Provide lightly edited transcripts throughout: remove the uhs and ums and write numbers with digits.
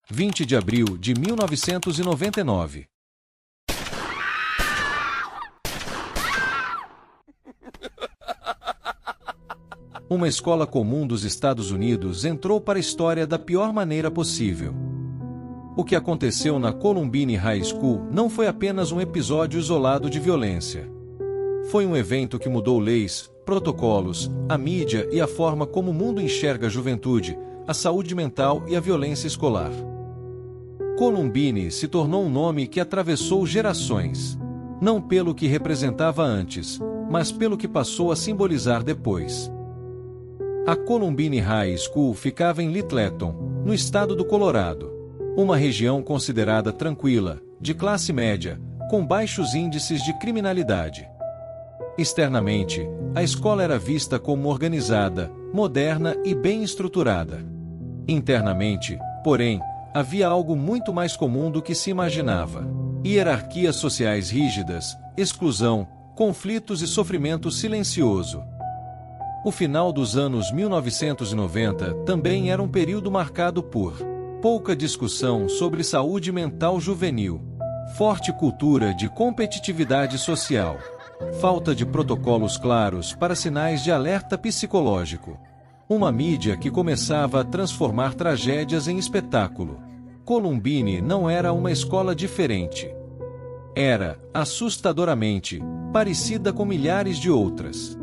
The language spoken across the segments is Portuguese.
20 de abril de 1999. Uma escola comum dos Estados Unidos entrou para a história da pior maneira possível. O que aconteceu na Columbine High School não foi apenas um episódio isolado de violência. Foi um evento que mudou leis, protocolos, a mídia e a forma como o mundo enxerga a juventude, a saúde mental e a violência escolar. Columbine se tornou um nome que atravessou gerações, não pelo que representava antes, mas pelo que passou a simbolizar depois. A Columbine High School ficava em Littleton, no estado do Colorado, uma região considerada tranquila, de classe média, com baixos índices de criminalidade. Externamente, a escola era vista como organizada, moderna e bem estruturada. Internamente, porém, havia algo muito mais comum do que se imaginava: hierarquias sociais rígidas, exclusão, conflitos e sofrimento silencioso. O final dos anos 1990 também era um período marcado por pouca discussão sobre saúde mental juvenil, forte cultura de competitividade social, falta de protocolos claros para sinais de alerta psicológico, uma mídia que começava a transformar tragédias em espetáculo. Columbine não era uma escola diferente. Era, assustadoramente, parecida com milhares de outras.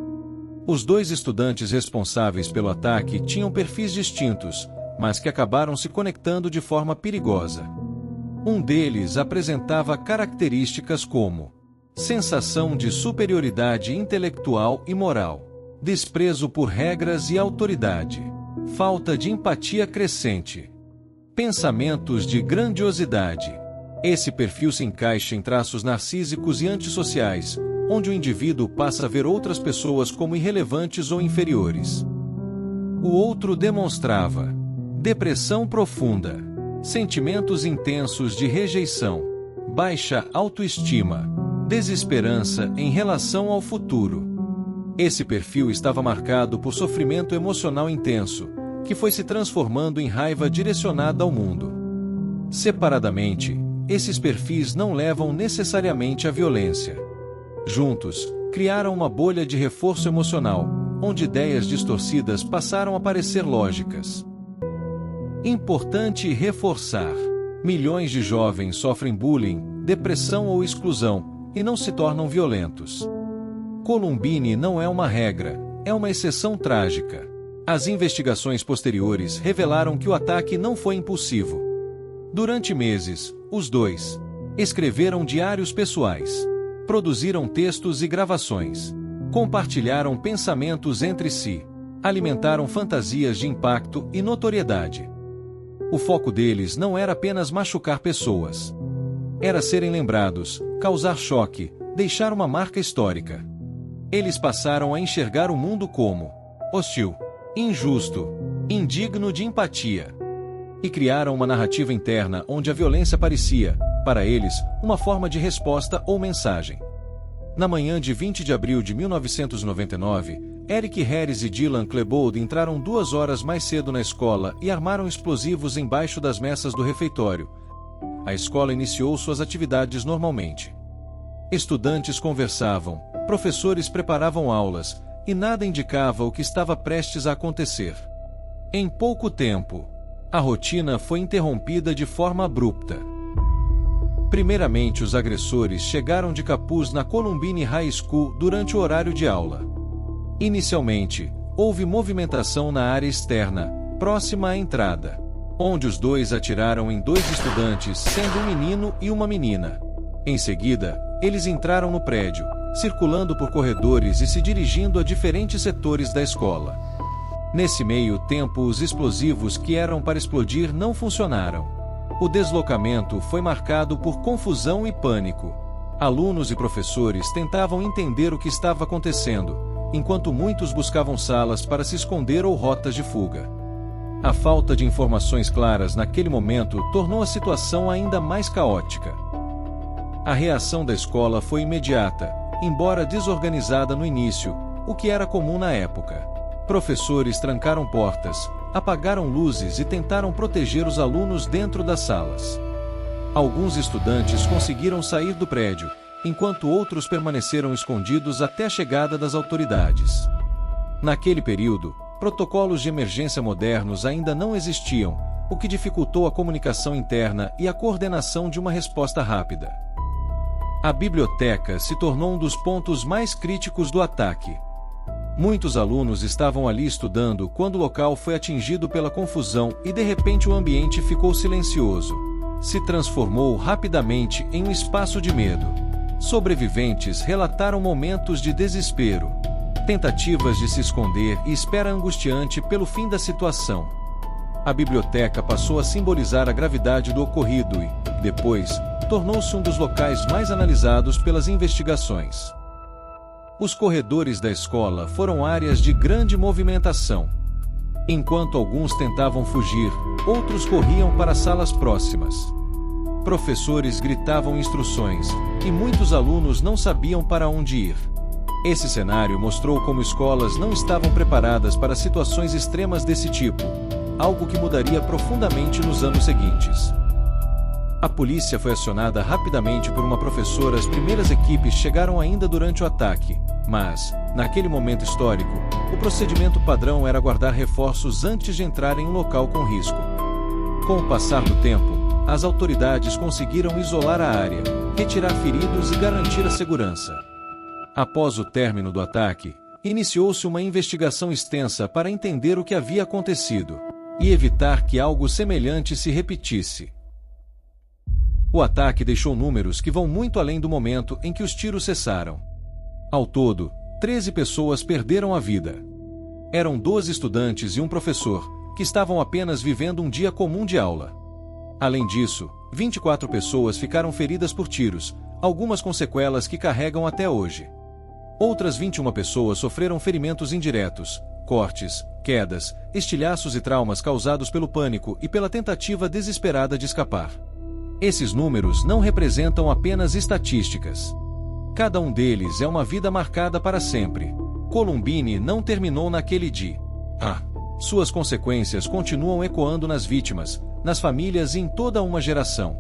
Os dois estudantes responsáveis pelo ataque tinham perfis distintos, mas que acabaram se conectando de forma perigosa. Um deles apresentava características como sensação de superioridade intelectual e moral, desprezo por regras e autoridade, falta de empatia crescente, pensamentos de grandiosidade. Esse perfil se encaixa em traços narcísicos e antissociais, onde o indivíduo passa a ver outras pessoas como irrelevantes ou inferiores. O outro demonstrava depressão profunda, sentimentos intensos de rejeição, baixa autoestima, desesperança em relação ao futuro. Esse perfil estava marcado por sofrimento emocional intenso, que foi se transformando em raiva direcionada ao mundo. Separadamente, esses perfis não levam necessariamente à violência. Juntos, criaram uma bolha de reforço emocional, onde ideias distorcidas passaram a parecer lógicas. Importante reforçar: milhões de jovens sofrem bullying, depressão ou exclusão, e não se tornam violentos. Columbine não é uma regra, é uma exceção trágica. As investigações posteriores revelaram que o ataque não foi impulsivo. Durante meses, os dois escreveram diários pessoais, produziram textos e gravações, compartilharam pensamentos entre si, alimentaram fantasias de impacto e notoriedade. O foco deles não era apenas machucar pessoas. Era serem lembrados, causar choque, deixar uma marca histórica. Eles passaram a enxergar o mundo como hostil, injusto, indigno de empatia. E criaram uma narrativa interna onde a violência parecia, para eles, uma forma de resposta ou mensagem. Na manhã de 20 de abril de 1999, Eric Harris e Dylan Klebold entraram 2 horas mais cedo na escola e armaram explosivos embaixo das mesas do refeitório. A escola iniciou suas atividades normalmente. Estudantes conversavam, professores preparavam aulas, e nada indicava o que estava prestes a acontecer. Em pouco tempo, a rotina foi interrompida de forma abrupta. Primeiramente, os agressores chegaram de capuz na Columbine High School durante o horário de aula. Inicialmente, houve movimentação na área externa, próxima à entrada, onde os dois atiraram em 2 estudantes, sendo um menino e uma menina. Em seguida, eles entraram no prédio, circulando por corredores e se dirigindo a diferentes setores da escola. Nesse meio tempo, os explosivos que eram para explodir não funcionaram. O deslocamento foi marcado por confusão e pânico. Alunos e professores tentavam entender o que estava acontecendo, enquanto muitos buscavam salas para se esconder ou rotas de fuga. A falta de informações claras naquele momento tornou a situação ainda mais caótica. A reação da escola foi imediata, embora desorganizada no início, o que era comum na época. Professores trancaram portas, apagaram luzes e tentaram proteger os alunos dentro das salas. Alguns estudantes conseguiram sair do prédio, enquanto outros permaneceram escondidos até a chegada das autoridades. Naquele período, protocolos de emergência modernos ainda não existiam, o que dificultou a comunicação interna e a coordenação de uma resposta rápida. A biblioteca se tornou um dos pontos mais críticos do ataque. Muitos alunos estavam ali estudando quando o local foi atingido pela confusão e de repente o ambiente ficou silencioso. Se transformou rapidamente em um espaço de medo. Sobreviventes relataram momentos de desespero, tentativas de se esconder e espera angustiante pelo fim da situação. A biblioteca passou a simbolizar a gravidade do ocorrido e, depois, tornou-se um dos locais mais analisados pelas investigações. Os corredores da escola foram áreas de grande movimentação. Enquanto alguns tentavam fugir, outros corriam para salas próximas. Professores gritavam instruções, e muitos alunos não sabiam para onde ir. Esse cenário mostrou como escolas não estavam preparadas para situações extremas desse tipo, algo que mudaria profundamente nos anos seguintes. A polícia foi acionada rapidamente por uma professora. As primeiras equipes chegaram ainda durante o ataque, mas, naquele momento histórico, o procedimento padrão era aguardar reforços antes de entrar em um local com risco. Com o passar do tempo, as autoridades conseguiram isolar a área, retirar feridos e garantir a segurança. Após o término do ataque, iniciou-se uma investigação extensa para entender o que havia acontecido e evitar que algo semelhante se repetisse. O ataque deixou números que vão muito além do momento em que os tiros cessaram. Ao todo, 13 pessoas perderam a vida. Eram 12 estudantes e um professor, que estavam apenas vivendo um dia comum de aula. Além disso, 24 pessoas ficaram feridas por tiros, algumas com sequelas que carregam até hoje. Outras 21 pessoas sofreram ferimentos indiretos, cortes, quedas, estilhaços e traumas causados pelo pânico e pela tentativa desesperada de escapar. Esses números não representam apenas estatísticas. Cada um deles é uma vida marcada para sempre. Columbine não terminou naquele dia. Suas consequências continuam ecoando nas vítimas, nas famílias e em toda uma geração.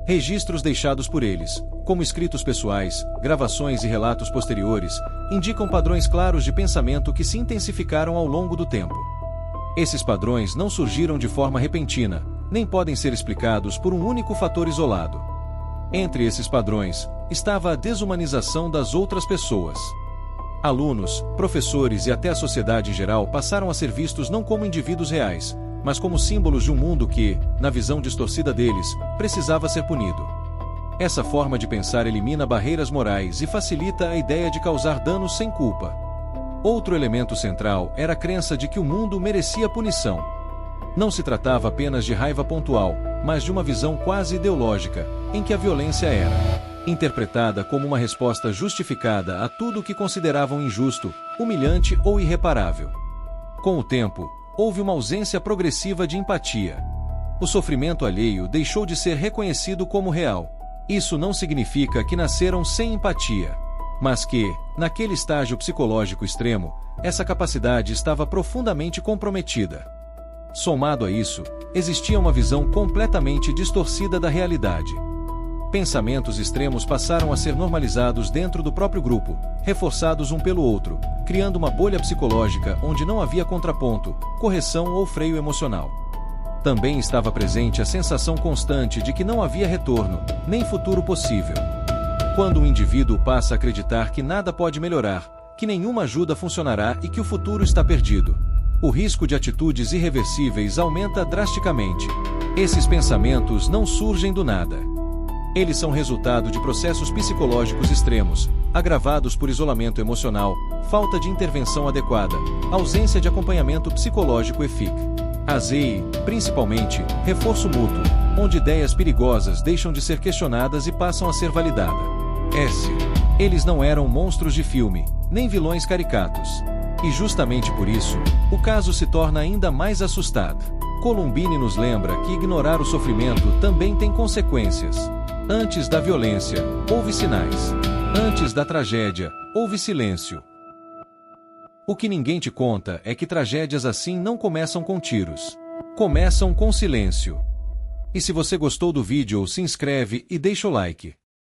Registros deixados por eles, como escritos pessoais, gravações e relatos posteriores, indicam padrões claros de pensamento que se intensificaram ao longo do tempo. Esses padrões não surgiram de forma repentina, nem podem ser explicados por um único fator isolado. Entre esses padrões, estava a desumanização das outras pessoas. Alunos, professores e até a sociedade em geral passaram a ser vistos não como indivíduos reais, mas como símbolos de um mundo que, na visão distorcida deles, precisava ser punido. Essa forma de pensar elimina barreiras morais e facilita a ideia de causar danos sem culpa. Outro elemento central era a crença de que o mundo merecia punição. Não se tratava apenas de raiva pontual, mas de uma visão quase ideológica, em que a violência era interpretada como uma resposta justificada a tudo o que consideravam injusto, humilhante ou irreparável. Com o tempo, houve uma ausência progressiva de empatia. O sofrimento alheio deixou de ser reconhecido como real. Isso não significa que nasceram sem empatia, mas que, naquele estágio psicológico extremo, essa capacidade estava profundamente comprometida. Somado a isso, existia uma visão completamente distorcida da realidade. Pensamentos extremos passaram a ser normalizados dentro do próprio grupo, reforçados um pelo outro, criando uma bolha psicológica onde não havia contraponto, correção ou freio emocional. Também estava presente a sensação constante de que não havia retorno, nem futuro possível. Quando um indivíduo passa a acreditar que nada pode melhorar, que nenhuma ajuda funcionará e que o futuro está perdido, o risco de atitudes irreversíveis aumenta drasticamente. Esses pensamentos não surgem do nada. Eles são resultado de processos psicológicos extremos, agravados por isolamento emocional, falta de intervenção adequada, ausência de acompanhamento psicológico eficaz. E, principalmente, reforço mútuo, onde ideias perigosas deixam de ser questionadas e passam a ser validadas. Eles não eram monstros de filme, nem vilões caricatos. E justamente por isso, o caso se torna ainda mais assustado. Columbine nos lembra que ignorar o sofrimento também tem consequências. Antes da violência, houve sinais. Antes da tragédia, houve silêncio. O que ninguém te conta é que tragédias assim não começam com tiros. Começam com silêncio. E se você gostou do vídeo, se inscreve e deixa o like.